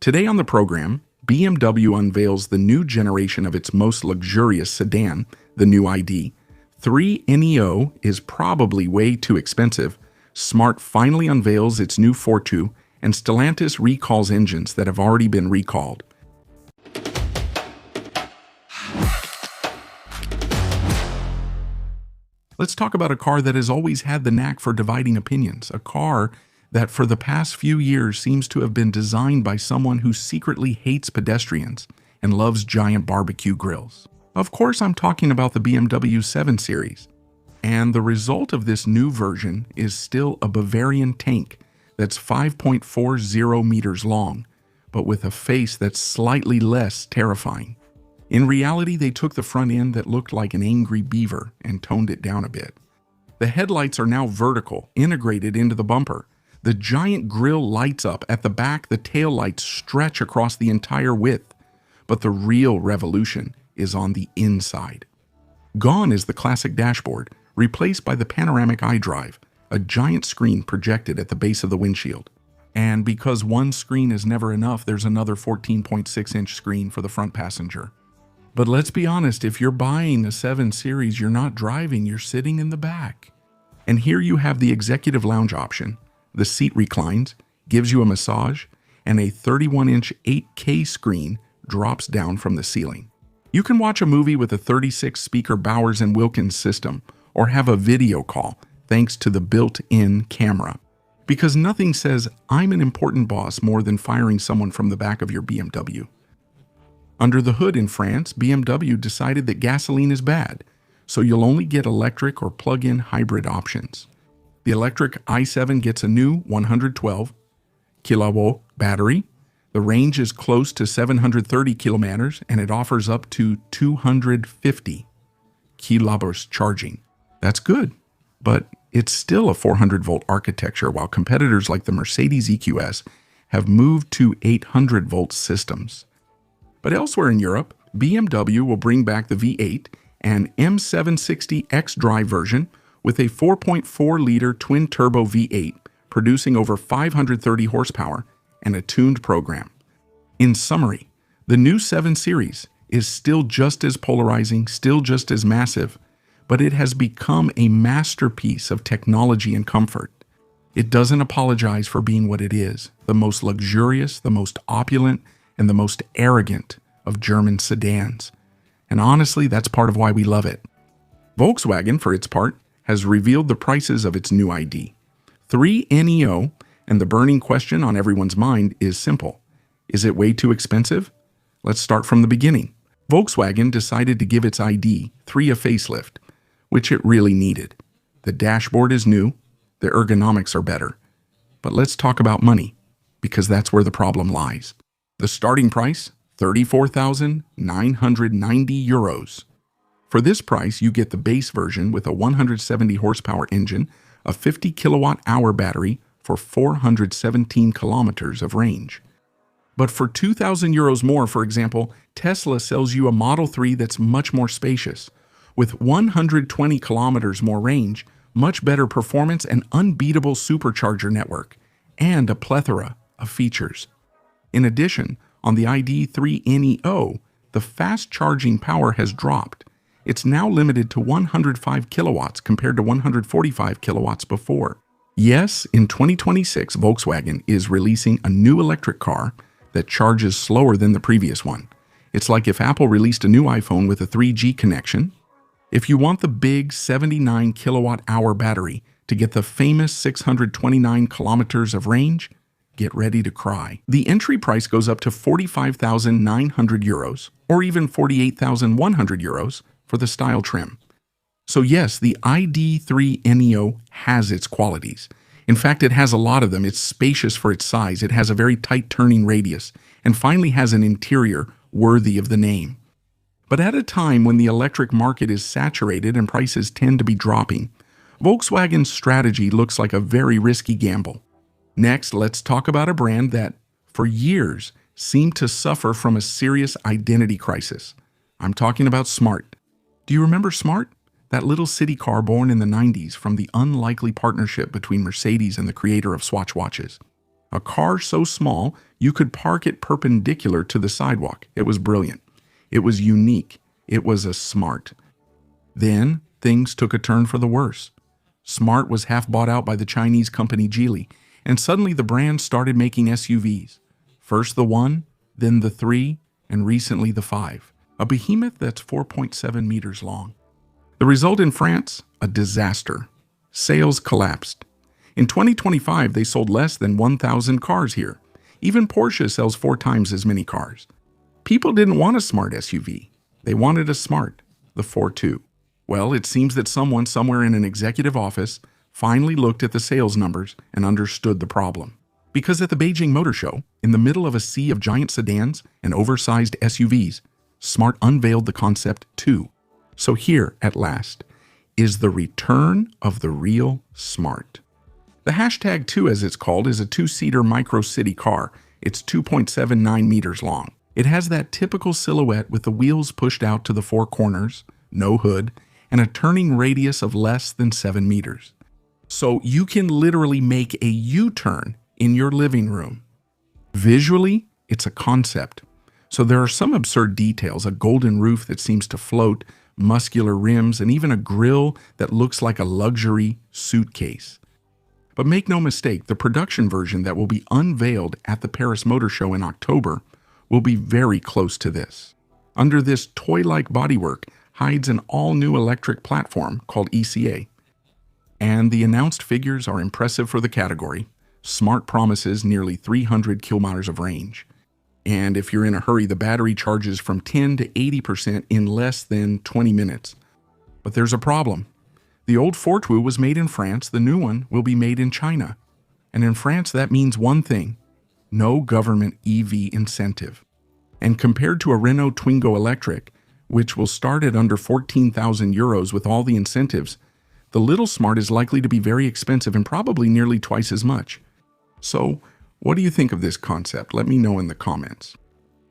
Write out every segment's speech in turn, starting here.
Today on the program, BMW unveils the new generation of its most luxurious sedan, the new ID. 3 NEO is probably way too expensive. Smart finally unveils its new Fortwo, and Stellantis recalls engines that have already been recalled. Let's talk about a car that has always had the knack for dividing opinions, a car that for the past few years seems to have been designed by someone who secretly hates pedestrians and loves giant barbecue grills. Of course, I'm talking about the BMW 7 Series. And the result of this new version is still a Bavarian tank that's 5.40 meters long, but with a face that's slightly less terrifying. In reality, they took the front end that looked like an angry beaver and toned it down a bit. The headlights are now vertical, integrated into the bumper. The giant grille lights up at the back, the taillights stretch across the entire width. But the real revolution is on the inside. Gone is the classic dashboard, replaced by the panoramic iDrive, a giant screen projected at the base of the windshield. And because one screen is never enough, there's another 14.6-inch screen for the front passenger. But let's be honest, if you're buying a 7 Series, you're not driving, you're sitting in the back. And here you have the executive lounge option. The seat reclines, gives you a massage, and a 31-inch 8K screen drops down from the ceiling. You can watch a movie with a 36-speaker Bowers & Wilkins system, or have a video call thanks to the built-in camera. Because nothing says, "I'm an important boss," more than firing someone from the back of your BMW. Under the hood in France, BMW decided that gasoline is bad, so you'll only get electric or plug-in hybrid options. The electric i7 gets a new 112 kilowatt battery. The range is close to 730 kilometers, and it offers up to 250 kilowatt charging. That's good, but it's still a 400-volt architecture, while competitors like the Mercedes EQS have moved to 800-volt systems. But elsewhere in Europe, BMW will bring back the V8 and M760 xDrive version with a 4.4-liter twin-turbo V8 producing over 530 horsepower and a tuned program. In summary, the new 7 Series is still just as polarizing, still just as massive, but it has become a masterpiece of technology and comfort. It doesn't apologize for being what it is, the most luxurious, the most opulent, and the most arrogant of German sedans. And honestly, that's part of why we love it. Volkswagen, for its part, has revealed the prices of its new ID. 3 NEO, and the burning question on everyone's mind is simple. Is it way too expensive? Let's start from the beginning. Volkswagen decided to give its ID 3 a facelift, which it really needed. The dashboard is new, the ergonomics are better. But let's talk about money, because that's where the problem lies. The starting price, 34,990 euros. For this price, you get the base version with a 170 horsepower engine, a 50 kilowatt hour battery for 417 kilometers of range. But for 2,000 euros more, for example, Tesla sells you a Model 3 that's much more spacious, with 120 kilometers more range, much better performance, and unbeatable supercharger network, and a plethora of features. In addition, on the ID3 NEO, the fast charging power has dropped. It's now limited to 105 kilowatts compared to 145 kilowatts before. Yes, in 2026, Volkswagen is releasing a new electric car that charges slower than the previous one. It's like if Apple released a new iPhone with a 3G connection. If you want the big 79 kilowatt hour battery to get the famous 629 kilometers of range, get ready to cry. The entry price goes up to 45,900 euros, or even 48,100 euros for the style trim. So yes, the ID3 NEO has its qualities. In fact, it has a lot of them. It's spacious for its size, it has a very tight turning radius, and finally has an interior worthy of the name. But at a time when the electric market is saturated and prices tend to be dropping, Volkswagen's strategy looks like a very risky gamble. Next, let's talk about a brand that, for years, seemed to suffer from a serious identity crisis. I'm talking about Smart. Do you remember Smart? That little city car born in the 90s from the unlikely partnership between Mercedes and the creator of Swatch watches. A car so small you could park it perpendicular to the sidewalk. It was brilliant. It was unique. It was a Smart. Then things took a turn for the worse. Smart was half bought out by the Chinese company Geely, and suddenly the brand started making SUVs. First the 1, then the 3, and recently the 5. A behemoth that's 4.7 meters long. The result in France? A disaster. Sales collapsed. In 2025, they sold less than 1,000 cars here. Even Porsche sells 4 times as many cars. People didn't want a Smart SUV. They wanted a Smart, the Fortwo. Well, it seems that someone somewhere in an executive office finally looked at the sales numbers and understood the problem. Because at the Beijing Motor Show, in the middle of a sea of giant sedans and oversized SUVs, Smart unveiled the concept 2. So here, at last, is the return of the real Smart. The hashtag 2, as it's called, is a 2-seater micro-city car. It's 2.79 meters long. It has that typical silhouette with the wheels pushed out to the 4 corners, no hood, and a turning radius of less than 7 meters. So you can literally make a U-turn in your living room. Visually, it's a concept. So there are some absurd details, a golden roof that seems to float, muscular rims, and even a grille that looks like a luxury suitcase. But make no mistake, the production version that will be unveiled at the Paris Motor Show in October will be very close to this. Under this toy-like bodywork hides an all-new electric platform called ECA. And the announced figures are impressive for the category. Smart promises nearly 300 kilometers of range. And if you're in a hurry, the battery charges from 10 to 80% in less than 20 minutes. But there's a problem. The old Fortwo was made in France, the new one will be made in China. And in France, that means one thing: no government EV incentive. And compared to a Renault Twingo Electric, which will start at under 14,000 euros with all the incentives, the little Smart is likely to be very expensive and probably nearly twice as much. So, what do you think of this concept? Let me know in the comments.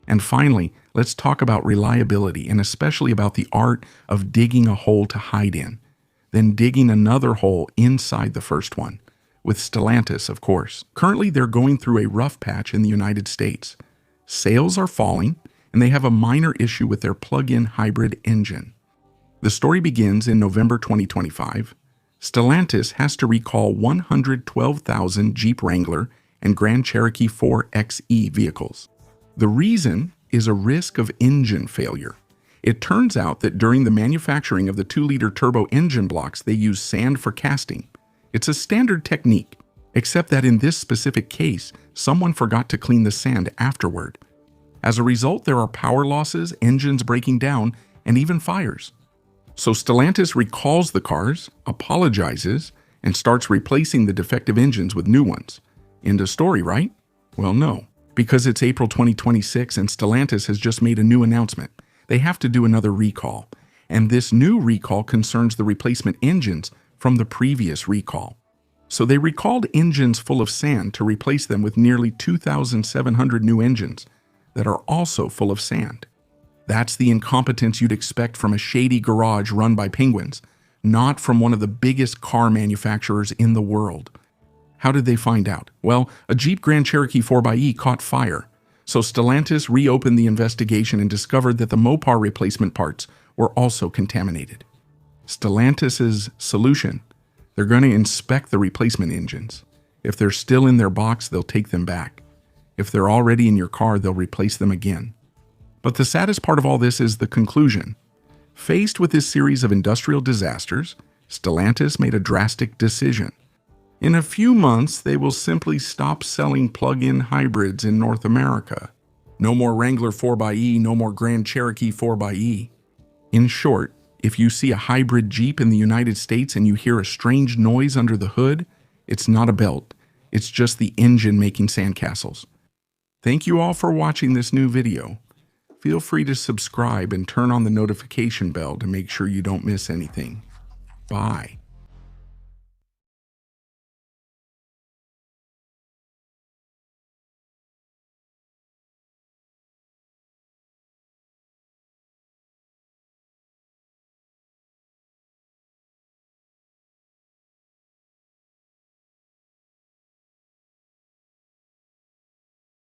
And finally, let's talk about reliability, and especially about the art of digging a hole to hide in, then digging another hole inside the first one, with Stellantis, of course. Currently, they're going through a rough patch in the United States. Sales are falling, and they have a minor issue with their plug-in hybrid engine. The story begins in November 2025. Stellantis has to recall 112,000 Jeep Wrangler and Grand Cherokee 4 XE vehicles. The reason is a risk of engine failure. It turns out that during the manufacturing of the 2-liter turbo engine blocks, they use sand for casting. It's a standard technique, except that in this specific case, someone forgot to clean the sand afterward. As a result, there are power losses, engines breaking down, and even fires. So Stellantis recalls the cars, apologizes, and starts replacing the defective engines with new ones. End of story, right? Well, no, because it's April 2026 and Stellantis has just made a new announcement. They have to do another recall, and this new recall concerns the replacement engines from the previous recall. So they recalled engines full of sand to replace them with nearly 2,700 new engines that are also full of sand. That's the incompetence you'd expect from a shady garage run by penguins, not from one of the biggest car manufacturers in the world. How did they find out? Well, a Jeep Grand Cherokee 4xe caught fire. So Stellantis reopened the investigation and discovered that the Mopar replacement parts were also contaminated. Stellantis' solution: they're going to inspect the replacement engines. If they're still in their box, they'll take them back. If they're already in your car, they'll replace them again. But the saddest part of all this is the conclusion. Faced with this series of industrial disasters, Stellantis made a drastic decision. In a few months, they will simply stop selling plug-in hybrids in North America. No more Wrangler 4xe, no more Grand Cherokee 4xe. In short, if you see a hybrid Jeep in the United States and you hear a strange noise under the hood, it's not a belt. It's just the engine making sandcastles. Thank you all for watching this new video. Feel free to subscribe and turn on the notification bell to make sure you don't miss anything. Bye.